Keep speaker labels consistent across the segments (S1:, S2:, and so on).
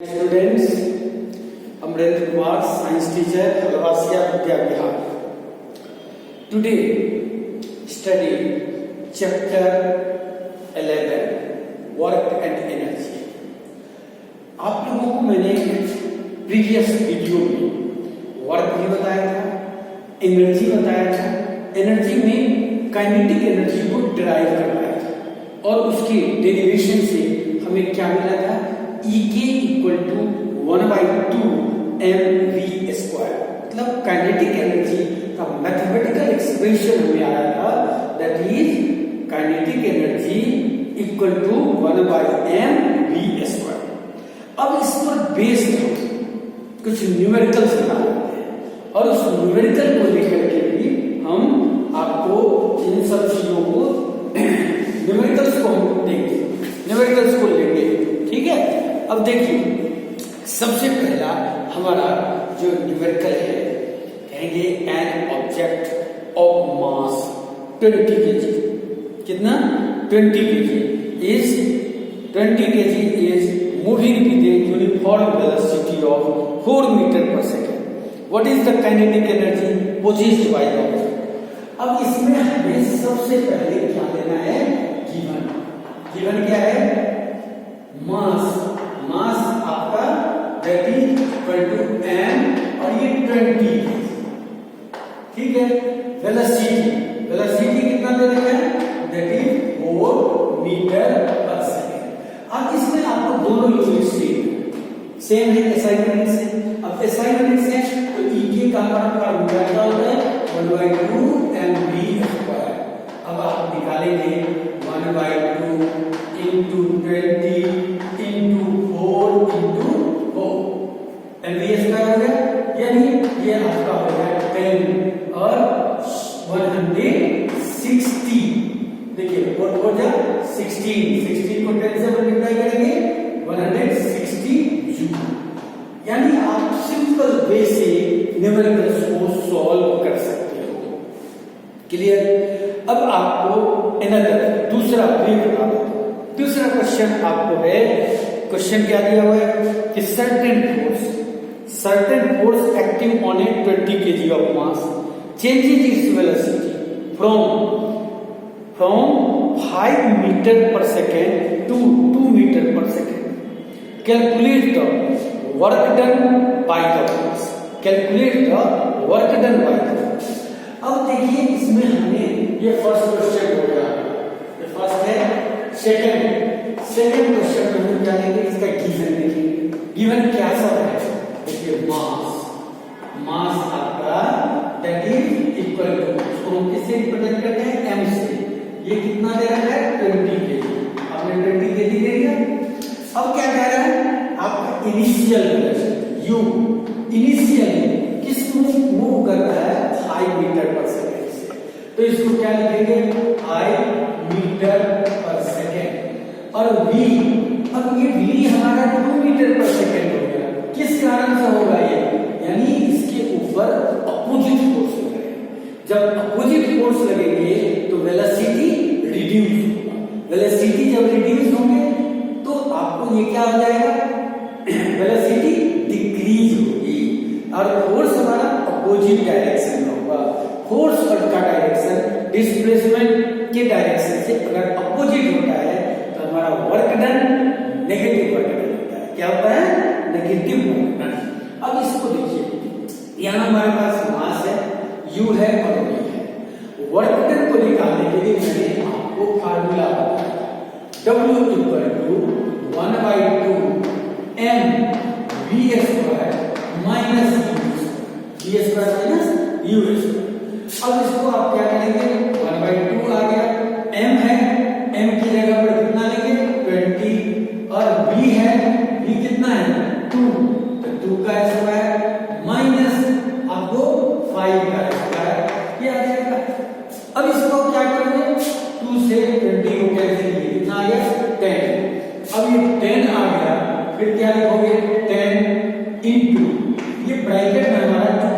S1: Students, Amrendra Kumar, Science teacher, Halwasia Vidya Vihar. Today, study chapter 11, Work and Energy. आप लोगों को मैंने previous video में work भी बताया था, एनर्जी बताया था. एनर्जी में काइनेटिक एनर्जी को डिराइव करवाया था और उसके डेरिवेशन से हमें क्या मिला था, E के इक्वल टू 1/2 mv स्क्वायर. मतलब काइनेटिक एनर्जी का मैथमेटिकल एक्सप्रेशन हमें आया था, that is kinetic energy equal to 1/mv square. अब इस पर बेस्ड कुछ न्यूमेरिकल्स बना लेते हैं और उस न्यूमेरिकल को लेकर के भी हम आपको इन सब चीजों को न्यूमेरिकल्स को हम देंगे, न्यूमेरिकल्स को लेंगे. ठीक है. अब देखिए, सबसे पहला हमारा जो न्यूमेरिकल है, कहेंगे an object of mass 20 kg. कितना? 20 kg is 20 kg is moving with a uniform velocity of 4 metre per second. What is the kinetic energy possessed by the object? अब इसमें हमें सबसे पहले क्या लेना है, गिवन. गिवन क्या है? मास. मास आपका that is equal to m और ये 20. ठीक है. वेलोसिटी, वेलोसिटी कितना दे रखा है, that is 4 metre per second. अब इसमें आपको दोनों यूनिट सेम है असाइनमेंट से. अब असाइनमेंट से तो E के का फॉर्मूला क्या होता है, 1/2 mv स्क्वायर. अब आप निकालेंगे 1/2 into 20 into 4 into 4 mv square हो गया. यानी ये आपका हो गया 10 और 160. देखिए 4 4 जा 16 को 10 से मल्टीप्लाई करेंगे 160 जूल. यानी आप सिंपल वे से न्यूमेरिकल्स को सॉल्व कर सकते हो. क्लियर. अब आपको अनदर दूसरा वे बता दो. दूसरा क्वेश्चन आपको है, क्वेश्चन क्या दिया हुआ है कि certain force acting on a 20 kg of mass changes its velocity from 5 metre per second to 2 metre per second. Calculate the work done by the force. Calculate the work done by the force. अब देखिए, इसमें हमें ये first question हो गया, ये first है. Second question में हम क्या लेंगे, इसका गिवन देखिए. गिवन क्या सब है, देखिए मास आपका दैट इज इक्वल टू, उसको हम किससे रिप्रेजेंट करते हैं, m से. ये कितना दे रहा है, 20 kg. आपने 20 kg दे दिया. अब क्या कह रहा है, आपका इनिशियल वेलोसिटी u इनिशियली किसको मूव कर रहा है, 5 मीटर पर सेकेंड से. तो इसको क्या लिखेंगे, 5 मीटर पर सेकेंड. और v, अब ये v हमारा 2 मीटर पर सेकेंड हो गया. किस कारण से होगा ये, यानी इसके ऊपर अपोजिट फोर्स लगेगा. जब अपोजिट फोर्स लगेंगे तो वेलोसिटी रिड्यूस होगा. वेलोसिटी जब रिड्यूस होंगे तो आपको ये क्या हो जाएगा, वेलोसिटी डिक्रीज होगी. और फोर्स हमारा अपोजिट डायरेक्शन में होगा. फोर्स का डायरेक्शन डिस्प्लेसमेंट के डायरेक्शन से अगर अपोजिट होता है तो हमारा work done negative work done होता है. क्या होता है, नेगेटिव वर्क डन. अब इसको देखिए, यहां हमारे पास मास है, u है और v है. वर्क डन को निकालने के लिए मैंने आपको फार्मूला बताया, w equal to 1/2 mv square minus v square minus u square. अब इसको आप क्या करेंगे, 1/2 आ गया, m है, m की जगह पर कितना लेंगे, 20. और v है, v कितना है, 2. तो 2 का स्क्वायर माइनस आपको 5 का स्क्वायर, ये आ जाएगा. अब इसको क्या करोगे, 2 से 20 को कैंसिल किया, कितना आ गया, 10. अब ये 10 आ गया, फिर क्या लिखोगे, 10 इंटू, ये ब्रैकेट में हमारा 2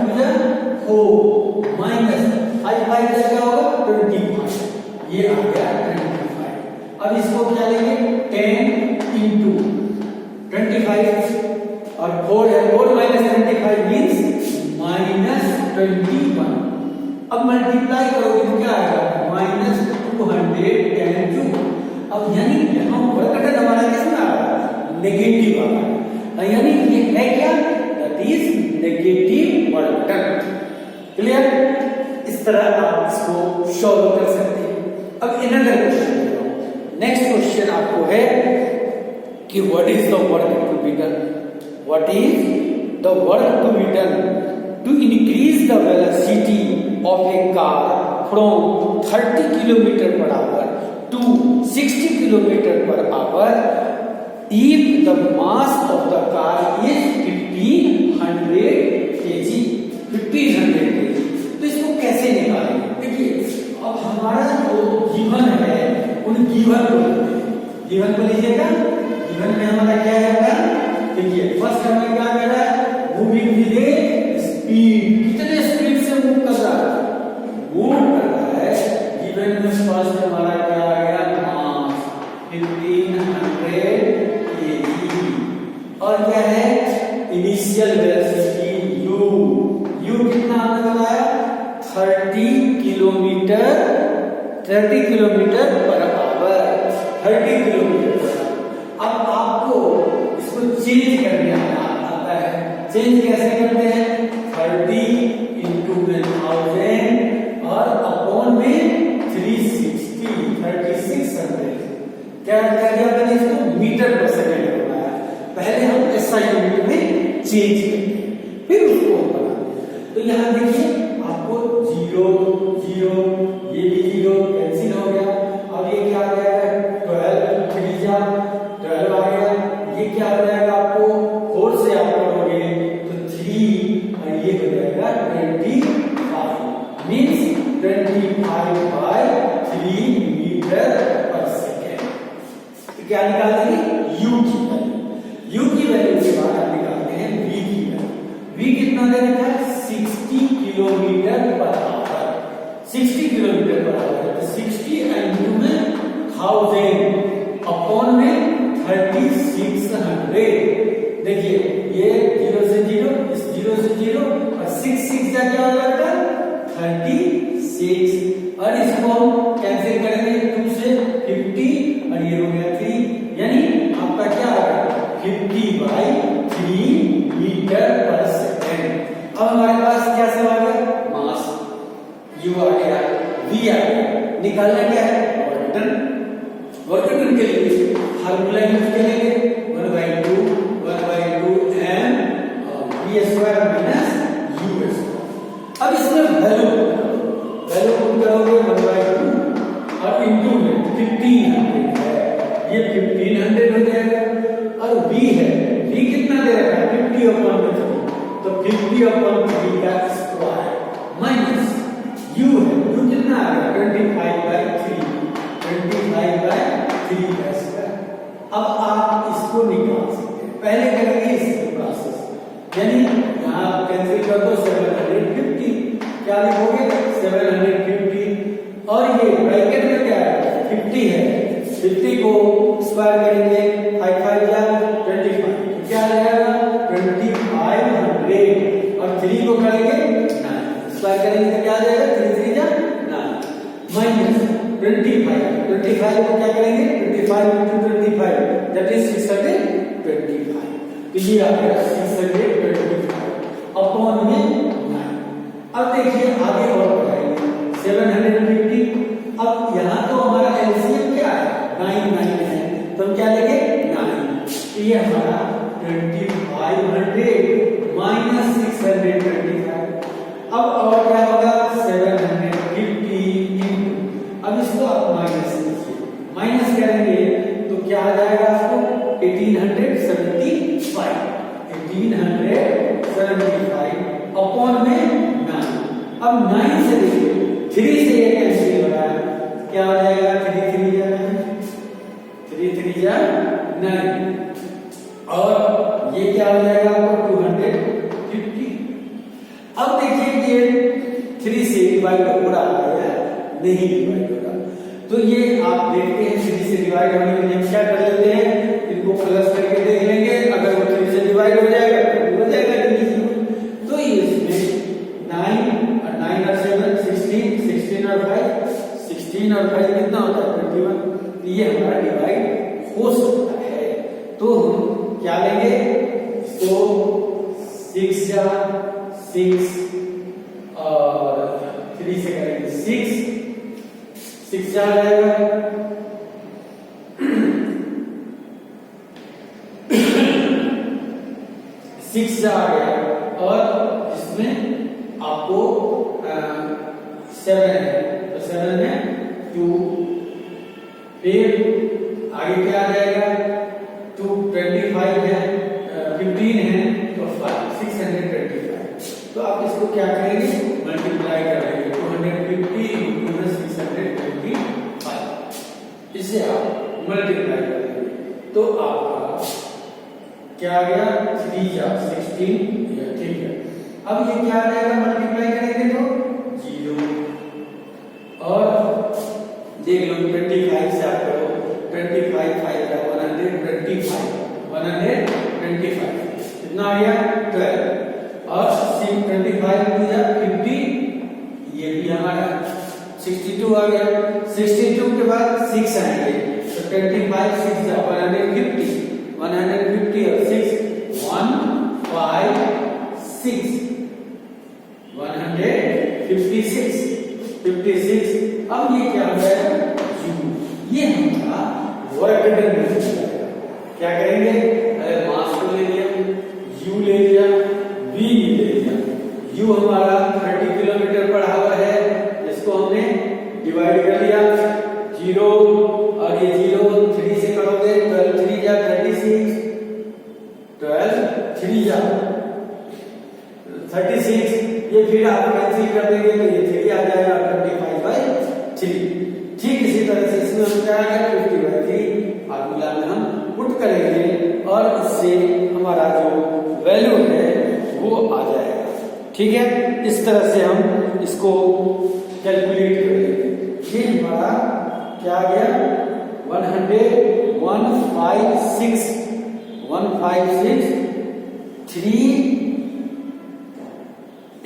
S1: माइनस 5 क्या होगा, 25. ये आ गया 25. अब इसको क्या लेंगे, 10 इंटू 25 मल्टीप्लाई करोगे तो क्या आएगा -210 क्यूब। अब यानी यहाँ वर्क डन हमारा कैसे आ रहा है, नेगेटिव आ रहा है, यानी ये है क्या, that is negative work done. Clear? इस तरह आप इसको सॉल्व कर सकते हैं। अब अनदर क्वेश्चन, नेक्स्ट क्वेश्चन आपको है कि what is the work to be done, what is the work to be done to increase the velocity of a car from 30 kilometre per hour to 60 kilometre per hour if the mass of the car is 1500 kg, 1500 kg। तो इसको कैसे निकालेंगे? देखिए अब हमारा जो given है उन गिवन को लेते हैं, गिवन को लीजिएगा। गिवन में हमारा क्या है, देखिए फर्स्ट हमें क्या कर रहा है, मूविंग विद ए स्पीड, कितने स्पीड से मूव कर रहा है, मूव कर रहा है। गिवन में फर्स्ट हमारा क्या आ गया, मास 1500 kg, और क्या है इनिशियल वेलोसिटी u कितना आपने बताया 30 किलोमीटर पर आवर, 30 किलोमीटर। अब आपको इसको चेंज करने आता है, चेंज कैसे करते हैं, 30 into 1000 और अपॉन में 360, 3600। क्या किया मैंने, इसको मीटर पर सेकंड बनाया। पहले हम एसआई यूनिट में चेंज करते हैं, फिर उसको बनाते हैं। तो यहाँ देखिए आपको 0 0, ये भी 0 कैंसिल हो गया। अब ये क्या आ जाएगा, 12 3 जा 12 आ गया। ये क्या आ जाएगा, आपको 4 से आप करोगे तो 3 और ये हो जाएगा 25, मींस 25/3 मीटर पर सेकेंड। तो क्या निकाल देंगे, u की वैल्यू। u की वैल्यू के बाद हम निकालते हैं v की वैल्यू। v कितना दे रखा है, 60 kilometre per our, 60 kilometre per our. तो 60 इंटू में 1000 अपॉन में 3600। देखिए ये 0 से 0, इस 0 से 0 और 6 6 जा क्या हो जाता है 36, और इसको कैंसिल करेंगे 2 से 50 और ये हो गया 3, यानी आपका क्या आ गया 50/3 मीटर पर सेकेंड। अब हमारे पास क्या सब आ गया, मास u आ गया, v आ गया, निकालना क्या है, वर्क डन। वर्क डन के लिए फार्मूला यूज करेंगे 1/2 m v² माइनस u²। अब इसमें वैल्यू पुट करोगे 1/2 और इंटू में 1500 है, ये 1500 हो जाएगा। और v है, v कितना दे रखा है 50/3, तो 50/3 का स्क्वायर माइनस u है, u कितना आ गया 25/3, 25/3 का स्क्वायर। अब आप इसको निकाल सकते हैं, पहले करेंगे इसकी प्रोसेस, यानी यहाँ कैंसिल कर दो 750, क्या लिखोगे 750, और ये ब्रैकेट में क्या है 50 है, 50 को स्क्वायर करेंगे 5 5 या 25, क्या आ जाएगा 2500, और 3 को करेंगे 9, स्क्वायर करेंगे तो क्या आ जाएगा 3 3 या 9, माइनस 25 को क्या करेंगे 25 into 25, दैट इज 625। तो ये आ गया 625 अपॉन में 9। अब देखिए आगे और बढ़ाएंगे 750। अब यहाँ तो हमारा एलसीएम क्या है 9 है, तो हम क्या लेंगे 9, तो ये हमारा 2500 माइनस 625। अब और क्या होगा 750 इंटू, अब इसको आप माइनस कीजिए, माइनस करेंगे तो क्या आ जाएगा आपको 1875 अपॉन में 9। अब 9 से देखिए 3 से ये कैंसिल हो रहा है, क्या आ जाएगा 3 3 जा 9, और ये क्या हो जाएगा आपको 250। अब देखिए कि ये 3 से डिवाइड हो रहा है, नहीं डिवाइड हो रहा, तो ये आप देखते हैं 3 से डिवाइड होने के लिए हम क्या कर लेते हैं, इनको प्लस करके देख लेंगे, अगर वो 3 से डिवाइड हो जाएगा तो हो जाएगा। तो इसमें 9 और 9 और 7 16 इसको 6 जा 6 और 3 से करेंगे 6 जा जाएगा, 6 जा आ गया और इसमें आपको 7 है, तो 7 है 2, फिर आगे क्या आ जाएगा 2, 25 है, 15 है तो 5, 625। तो आप इसको क्या करेंगे, मल्टीप्लाई करेंगे, 250 × 625, इसे आप मल्टीप्लाई करेंगे तो आपका क्या आ गया 3 जा 16, ठीक है। अब ये क्या आ जाएगा, मल्टीप्लाई करेंगे तो 0 और देख लो 25 से आप करो, 25 5 का 125, 125 कितना आ गया 12 और 25 2 जा 50, ये भी हमारा 62 आ गया। 62 के बाद 6 आएंगे तो 25 6 जा 150, 150 और 6 156, 156, 56। अब ये क्या हो गया u, ये हमारा वर्क डन में जाएगा। क्या करेंगे, अरे मास को ले लिया, u ले लिया, v ले लिया, u हमारा 30 किलोमीटर पर आवर है, इसको हमने डिवाइड कर लिया 0 और ये 0 3 से करोगे 12 3 जा 36, 12 3 जा 36, ये फिर आप कैंसिल कर देंगे तो ये 3 आ जाएगा 25/3। ठीक इसी तरह से इसमें हम क्या आएगा 50/3 फार्मूला में हम पुट करेंगे और इससे हमारा जो वैल्यू है वो आ जाएगा। ठीक है, इस तरह से हम इसको कैलकुलेट करेंगे। ये हमारा क्या आ गया 156 3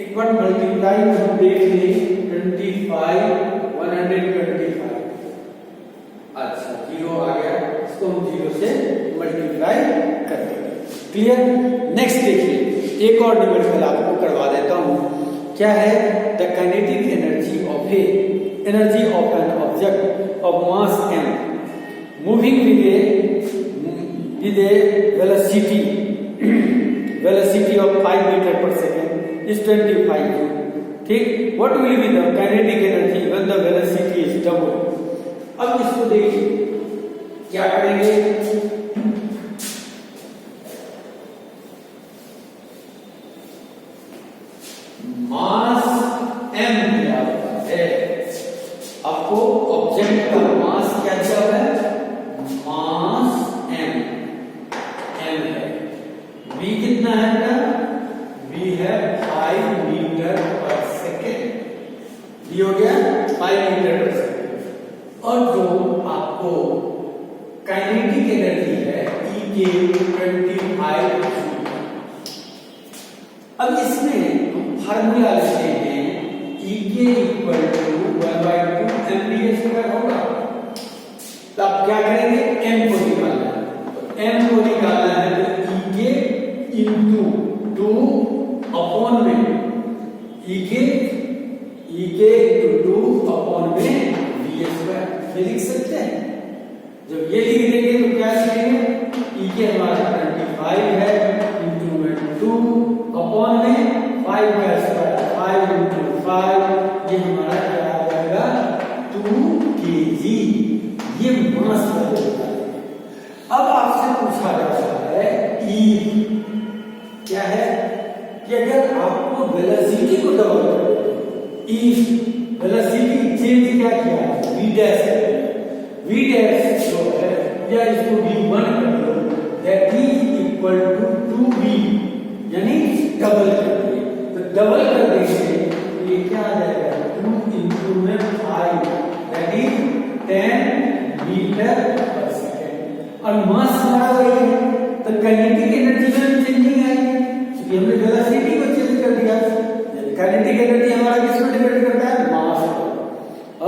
S1: एक बार मल्टीप्लाई हम देख लें 25 125, अच्छा 0 आ गया, इसको हम 0 से मल्टीप्लाई कर देंगे। क्लियर। नेक्स्ट देखिए एक और न्यूमेरिकल आपको करवा देता हूं, क्या है the kinetic energy of an object of mass m moving with a velocity of 5 metre per second is 25। ठीक, what will be the kinetic energy when the velocity is double. अब इसको देखिए क्या करेंगे, मास m दिया हुआ है, आपको ऑब्जेक्ट का मास क्या दिया हुआ है, मास m है, v कितना है, v है 5 मीटर पर सेकेंड, ये हो गया 5 मीटर पर सेकेंड। और जो आपको काइनेटिक एनर्जी है E के 25। अब इसमें फार्मूला लिखते हैं E के इक्वल टू 1/2 mv² होगा। तो आप क्या करेंगे, m को निकालना है, तो m को निकालना है तो E के इंटू 2 अपॉन में E के इंटू 2 अपॉन में v²। ये लिख सकते हैं, जब ये लिख देंगे तो क्या लिखेंगे, E के हमारा 25 है इंटू में 2 अपॉन में 5 का स्क्वायर 5 इंटू 5, ये हमारा क्या आ जाएगा 2 kg, ये मास होता है। अब आपसे पूछा जाता है E क्या है, कि अगर आपको वेलोसिटी को डबल कर E वेलोसिटी चेंज क्या किया v' जो है, या इसको v1 कर दो, that is equal to 2v, यानी डबल कर दिए, तो डबल कर देंगे तो ये क्या आ जाएगा 2 इंटू में 5, that is 10 metre per second. और मास हमारा वही है, तो काइनेटिक एनर्जी में चेंजिंग आएगी क्योंकि हमने वेलोसिटी को चेंज कर दिया। काइनेटिक एनर्जी हमारा किस पर डिपेंड करता है, मास पर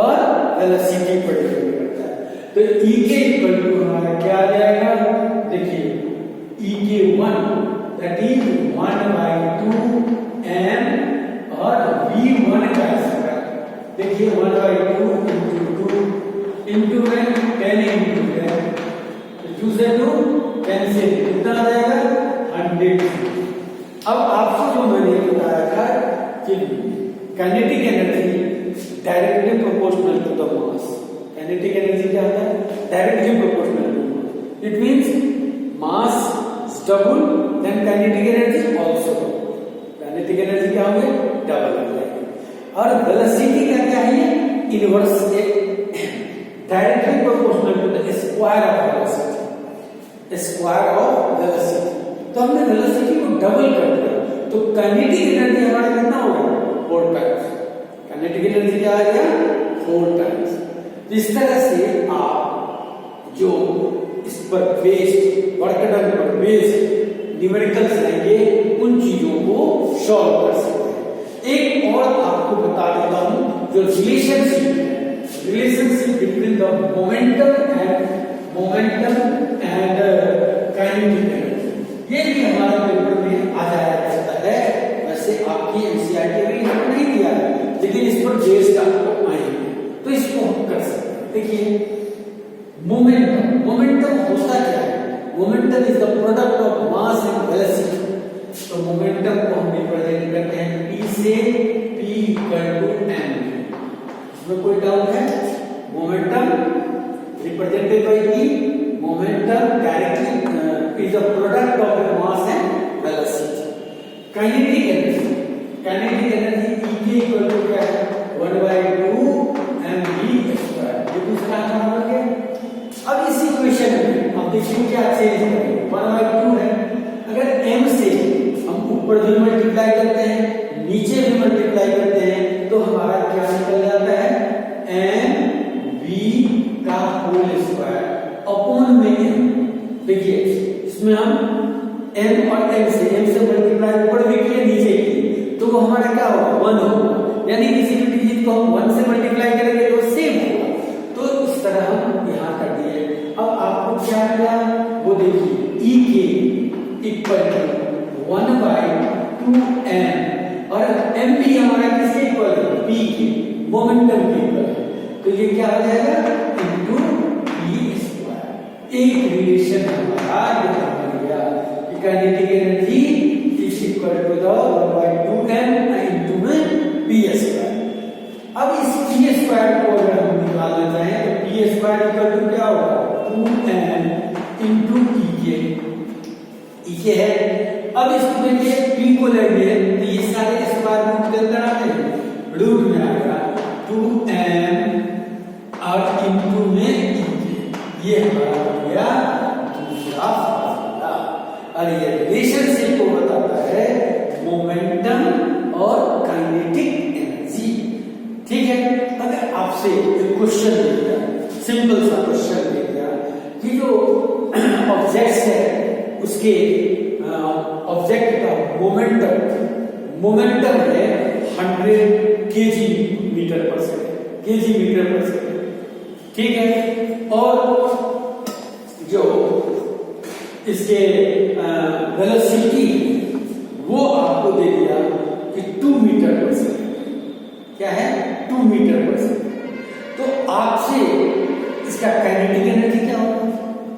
S1: और वेलोसिटी पर डिपेंड करता है। तो E के इक्वल टू हमारा क्या आ जाएगा, देखिए EK1 that is 1/2 m और V1 का स्क्वायर। देखिए 1/2 into 2 में 10 into 10 तो 2 से 2 10 से कितना आ जाएगा 100। अब आपको जो मैंने बताया था कि kinetic energy directly proportional to the mass. Kinetic energy क्या होता है? Directly proportional to mass. It means mass is double then kinetic energy also. Kinetic energy क्या होगी? डबल हो जाएगी। और वेलोसिटी का क्या है? Inverse directly proportional to the square of velocity. Square of velocity. तो हमने वेलोसिटी को डबल कर दिया तो काइनेटिक एनर्जी हमारा कितना होगा? 4 टाइम्स। काइनेटिक एनर्जी क्या आ गया? 4 टाइम्स। इस तरह से आप जो इस पर बेस्ड वर्क डन पर बेस्ड न्यूमेरिकल्स लेंगे उन चीजों को सॉल्व कर सकते हैं। एक और आपको बता देता हूं जो relationship between the momentum and kinetic energy, ये भी हमारा पेपर में आ जाया करता है। वैसे आपकी एनसीईआरटी में इसको नहीं दिया है लेकिन इस पर बेस्ड आपको आएंगे तो इसको हम कर सकते हैं। देखिए मोमेंटम होता क्या है? Momentum is the product of mass and velocity. तो मोमेंटम को हम रिप्रेजेंट करते हैं P से P = m। इसमें कोई डाउट है? Momentum represented by P। Momentum directly is the product of mass and velocity. Kinetic energy E = क्या है? 1/2 mv²। ये दूसरा नंबर है। अब इस इक्वेशन में आप देखिए क्या चेंज करेंगे। 1/2 है, अगर m से हम ऊपर भी मल्टीप्लाई करते हैं नीचे भी मल्टीप्लाई करते हैं तो हमारा क्या निकल जाता है? mv² अपॉन में m। देखिए इसमें हम m और m से मल्टीप्लाई ऊपर भी किए नीचे किए तो वो हमारा क्या होगा? 1 होगा। यानी किसी भी डिजिट को हम 1 से मल्टीप्लाई करेंगे तो सेम होगा। तो इस तरह हम यहां कर दिए। अब आपको क्या मिला वो देखिए EK = 1/2m और m भी हमारा किसके इक्वल है? P के मोमेंटम के इक्वल है। तो ये क्या हो जाएगा? Into p²। एक रिलेशन हमारा ये बन गया कि kinetic energy is equal to the 1/2m into में p²। अब इस p² को अगर हम निकालना चाहें तो p² इक्वल टू क्या होगा? 2m इनटू EK है। अब इसको देखिए p को लेंगे तो ये सारे स्क्वायर रूट के अंदर आते हैं, रूट में आएगा 2m और इनटू में EK। ये हमारा हो गया दूसरा फार्मूला और ये रिलेशनशिप को बताता है मोमेंटम और काइनेटिक एनर्जी। ठीक है। अगर आपसे एक क्वेश्चन दे दिया, सिंपल सा क्वेश्चन दे दिया कि जो ऑब्जेक्ट्स है उसके ऑब्जेक्ट का मोमेंटम है 100 kg मीटर पर सेकेंड। ठीक है। और जो इसके वेलोसिटी वो आपको दे दिया कि 2 मीटर पर सेकेंड। क्या है? 2 मीटर पर सेकेंड। तो आपसे इसका काइनेटिक एनर्जी क्या होगा?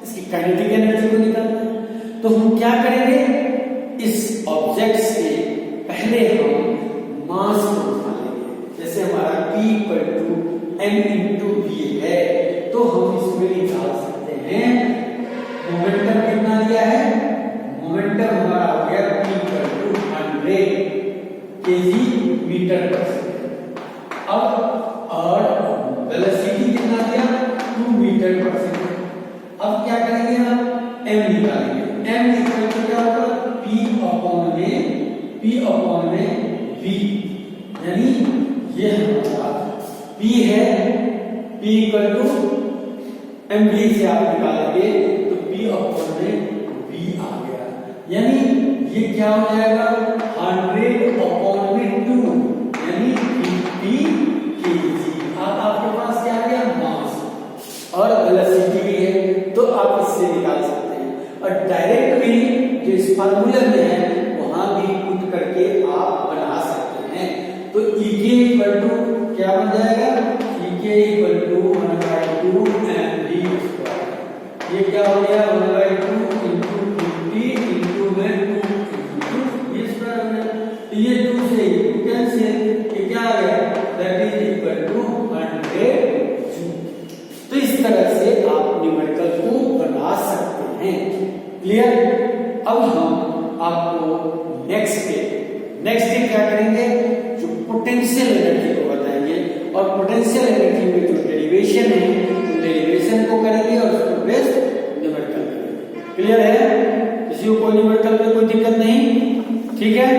S1: इसकी काइनेटिक एनर्जी को निकालना है। तो हम क्या करेंगे? इस ऑब्जेक्ट से पहले हम मास को निकालेंगे। जैसे हमारा P = m × v है तो हम इसमें निकाल सकते हैं मोमेंटम कितना दिया है? मोमेंटम हमारा हो गया P = 100 kg metre per second. अब और वेलोसिटी कितना दिया? 2 मीटर पर सेकेंड। अब क्या करेंगे? हम m निकालेंगे। m इक्वल टू क्या होगा? P अपॉन में v। यानी ये हमारा P है, P = mv से आप निकालेंगे तो P अपॉन में v आ गया। यानी ये क्या हो जाएगा? 100 अपॉन में 2 यानी 50 kg। आपके पास क्या आ गया? मास और वेलोसिटी भी है तो आप इससे निकाल सकते हैं। और डायरेक्ट भी फॉर्मूले में है वहां भी पुट करके आप बना सकते हैं। तो Ek इक्वल टू क्या बन जाएगा, Ek equal to 1/2 mv square. ये क्या हो गया 1/2 इंटू 50 इंटू में 2 ये स्क्वायर हो गया। तो ये 2 से 2 कैंसिल, ये क्या आ गया that is equal to 100 joule. तो इस तरह से आप न्यूमेरिकल को बना सकते हैं। क्लियर। अब हम आपको नेक्स्ट डे क्या करेंगे, जो पोटेंशियल एनर्जी को बताएंगे और पोटेंशियल एनर्जी में जो डेरिवेशन है तो डेरिवेशन को करेंगे और उसको बेस्ड न्यूमेरिकल करेंगे। क्लियर है, किसी को कोई न्यूमेरिकल में कोई दिक्कत नहीं, ठीक है।